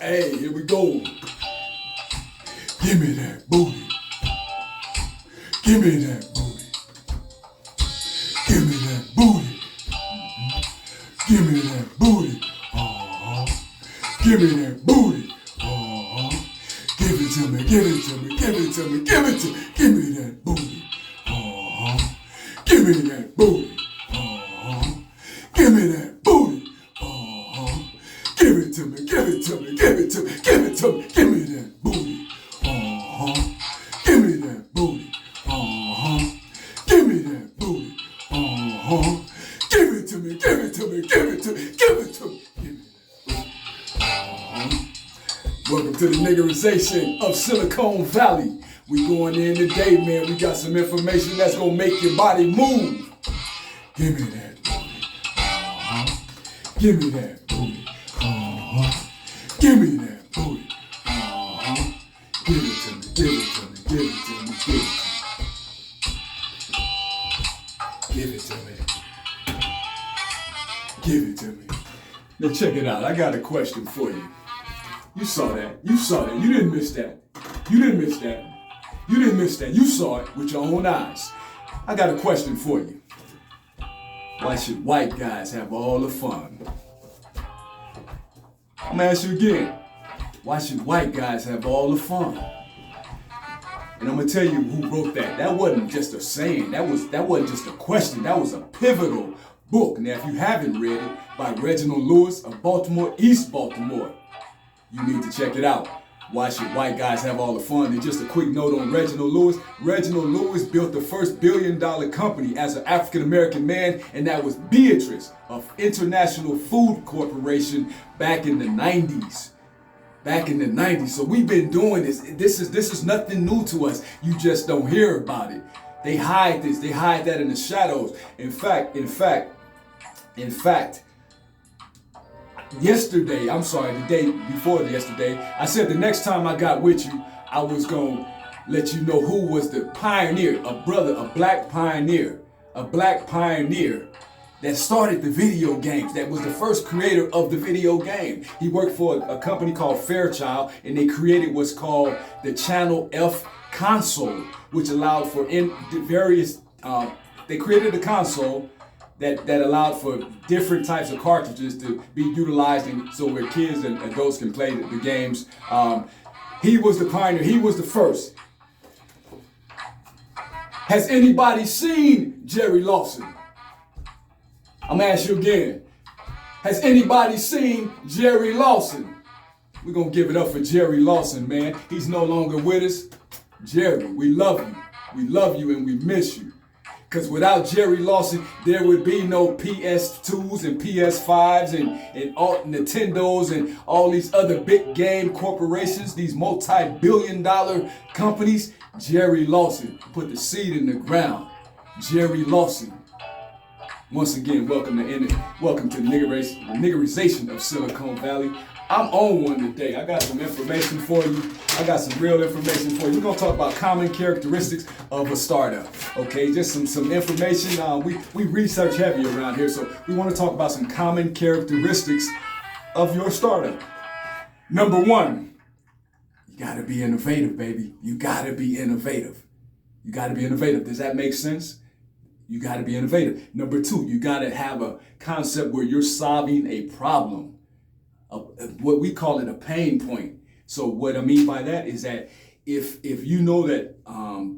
Hey, here we go. Give me that booty. Give me that booty. Give me that booty. Give me that booty. Give me that booty. Give it to me, give it to me, give it to me, give it to me. Give me that booty. Give me that booty. Give me that booty. Give it to me, give it to me, give it to me, give it to me. Give me that booty. Give me that booty. Give me that booty. Give it to me, give it to me, give it to me, give it to me. Give me that booty. Welcome to the niggerization of Silicon Valley. We going in today, man. We got some information that's gonna make your body move. Give me that booty. Give me that booty. Give me that booty. Give it to me, give it to me, give it to me, give it to me. Give it to me. Now check it out. I got a question for you. You saw that. You saw that. You didn't miss that. You didn't miss that. You didn't miss that. You saw it with your own eyes. I got a question for you. Why should white guys have all the fun? I'm gonna ask you again. Why should white guys have all the fun? And I'm gonna tell you who wrote that. That wasn't just a saying. That wasn't just a question. That was a pivotal book. Now, if you haven't read it, by Reginald Lewis of Baltimore, East Baltimore, you need to check it out. Why should white guys have all the fun? And just a quick note on Reginald Lewis. Reginald Lewis built the first billion-dollar company as an African-American man, and that was Beatrice of International Food Corporation back in the 90s. Back in the 90s. So we've been doing this. This is nothing new to us. You just don't hear about it. They hide this. They hide that in the shadows. In fact, yesterday, the day before yesterday, I said the next time I got with you, I was going to let you know who was the pioneer, a black pioneer that started the video games, that was the first creator of the video game. He worked for a company called Fairchild, and they created what's called the Channel F console, which allowed for they created a console that allowed for different types of cartridges to be utilized, and so where kids and adults can play the games. He was the pioneer. He was the first. Has anybody seen Jerry Lawson? I'm gonna ask you again. Has anybody seen Jerry Lawson? We're gonna give it up for Jerry Lawson, man. He's no longer with us. Jerry, we love you. We love you and we miss you. Because without Jerry Lawson, there would be no PS2s and PS5s and all Nintendos and all these other big game corporations, these multi-billion-dollar companies. Jerry Lawson put the seed in the ground. Jerry Lawson. Once again, welcome to the niggerization of Silicon Valley. I'm on one today. I got some information for you. I got some real information for you. We're gonna talk about common characteristics of a startup. Okay, just some information. We research heavy around here, so we want to talk about some common characteristics of your startup. Number one, you gotta be innovative, baby. You gotta be innovative. You gotta be innovative. Does that make sense? You gotta be innovative. Number two, you gotta have a concept where you're solving a problem. What we call it a pain point. So what I mean by that is that if you know that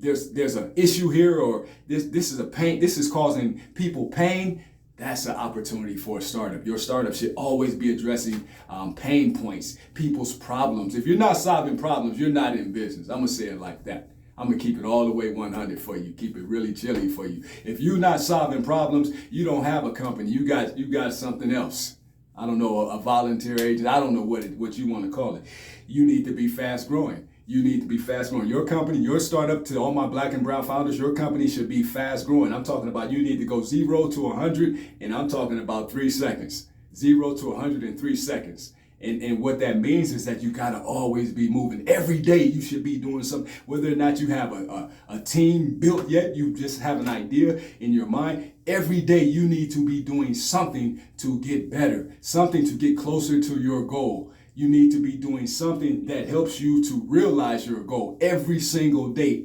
there's an issue here, or this is a pain, this is causing people pain, that's an opportunity for a startup. Your startup should always be addressing pain points, people's problems. If you're not solving problems, you're not in business. I'm gonna say it like that. I'm gonna keep it all the way 100 for you. Keep it really chilly for you. If you're not solving problems, you don't have a company. You got something else. I don't know, a volunteer agent. I don't know what you want to call it. You need to be fast growing. You need to be fast growing. Your company, your startup, to all my black and brown founders, your company should be fast growing. I'm talking about you need to go 0 to 100, and I'm talking about 3 seconds. 0 to 100 in 3 seconds. And what that means is that you gotta always be moving. Every day you should be doing something. Whether or not you have a team built yet, you just have an idea in your mind. Every day you need to be doing something to get better, something to get closer to your goal. You need to be doing something that helps you to realize your goal every single day,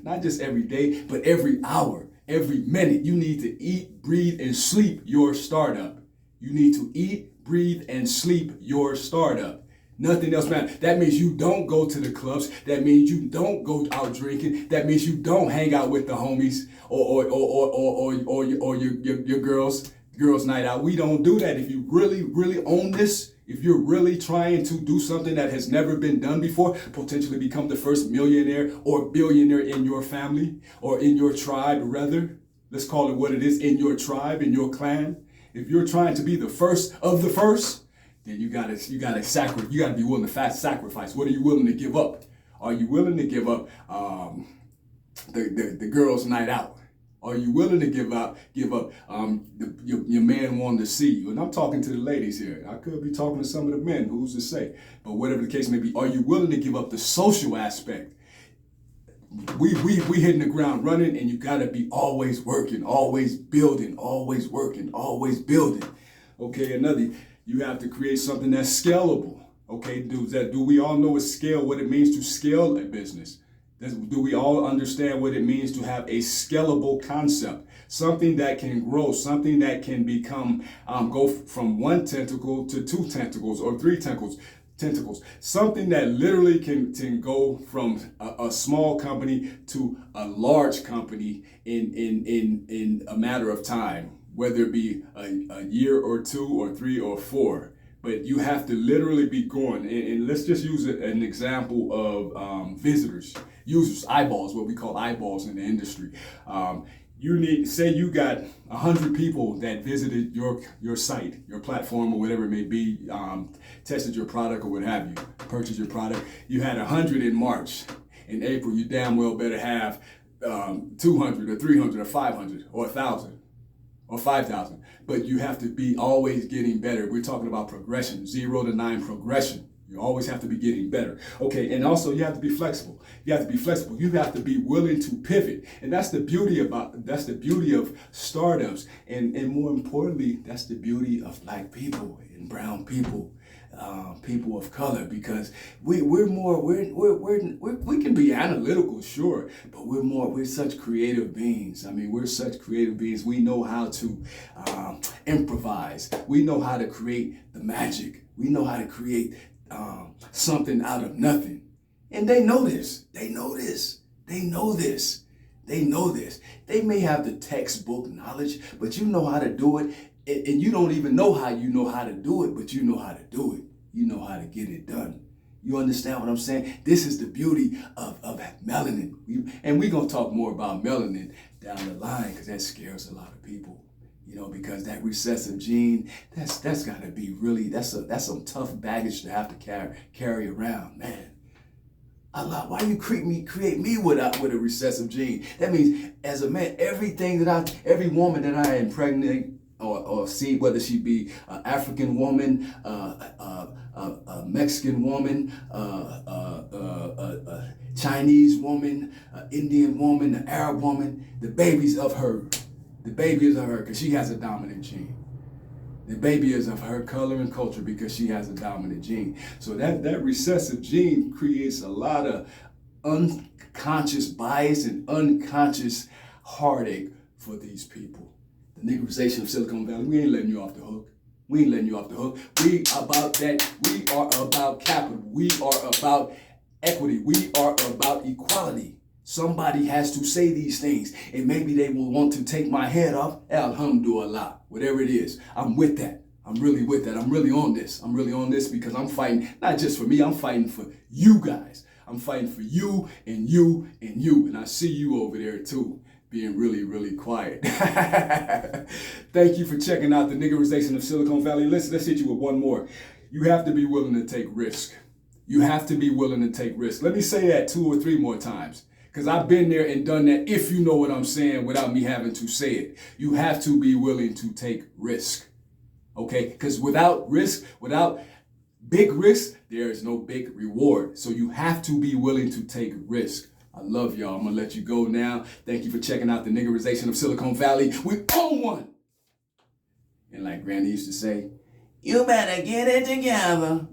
not just every day, but every hour, every minute. You need to eat, breathe, and sleep your startup. You need to eat, breathe, and sleep your startup. Nothing else matters. That means you don't go to the clubs. That means you don't go out drinking. That means you don't hang out with the homies or your girls night out. We don't do that. If you really own this, if you're really trying to do something that has never been done before, potentially become the first millionaire or billionaire in your family or in your tribe, rather, let's call it what it is, in your tribe, in your clan. If you're trying to be the first of the first, then you gotta be willing to sacrifice. What are you willing to give up? Are you willing to give up the girls' night out? Are you willing to give up your man wanting to see you? And I'm talking to the ladies here. I could be talking to some of the men, who's to say? But whatever the case may be, are you willing to give up the social aspect? We hitting the ground running, and you gotta be always working, always building, always working, always building. Okay, you have to create something that's scalable. Okay, do we all know what it means to scale a business? Do we all understand what it means to have a scalable concept? Something that can grow, something that can become, go from one tentacle to 2 tentacles or 3 tentacles. Something that literally can go from a small company to a large company in a matter of time, whether it be a year or 2 or 3 or 4. But you have to literally be going. And let's just use an example of users, eyeballs, what we call eyeballs in the industry. Say you got 100 people that visited your site, your platform, or whatever it may be, tested your product or what have you, purchased your product. You had 100 in March. In April, you damn well better have 200 or 300 or 500 or 1,000 or 5,000. But you have to be always getting better. We're talking about progression, 0 to 9 progression. You always have to be getting better. Okay, and also you have to be flexible. You have to be willing to pivot. And that's the beauty of startups. And more importantly, that's the beauty of Black people and brown people, people of color, because we can be analytical, sure, but we're such creative beings. I mean, we're such creative beings. We know how to improvise. We know how to create the magic. We know how to create something out of nothing. And they know this. They know this. They know this. They know this. They may have the textbook knowledge, but you know how to do it. And you don't even know how you know how to do it, but you know how to do it. You know how to get it done. You understand what I'm saying? This is the beauty of melanin. And we're going to talk more about melanin down the line, because that scares a lot of people. You know, because that recessive gene, that's got to be really, that's some tough baggage to have to carry around, man. Allah, why you create me with a recessive gene? That means, as a man, every woman that I impregnate or see, whether she be an African woman, a Mexican woman, a Chinese woman, an Indian woman, an Arab woman, the baby's of her. The baby is of her because she has a dominant gene. The baby is of her color and culture because she has a dominant gene. So that recessive gene creates a lot of unconscious bias and unconscious heartache for these people. The Negroization of Silicon Valley, we ain't letting you off the hook. We ain't letting you off the hook. We about that. We are about capital. We are about equity. We are about equality. Somebody has to say these things, and maybe they will want to take my head off. Alhamdulillah, whatever it is. I'm with that. I'm really with that. I'm really on this. I'm really on this because I'm fighting, not just for me, I'm fighting for you guys. I'm fighting for you and you and you. And I see you over there too, being really, really quiet. Thank you for checking out the Negroization of Silicon Valley. Let's hit you with one more. You have to be willing to take risk. You have to be willing to take risk. Let me say that 2 or 3 more times, because I've been there and done that, if you know what I'm saying, without me having to say it. You have to be willing to take risk. Okay? Because without risk, without big risk, there is no big reward. So you have to be willing to take risk. I love y'all. I'm going to let you go now. Thank you for checking out the Negroization of Silicon Valley. We own one. And like Granny used to say, you better get it together.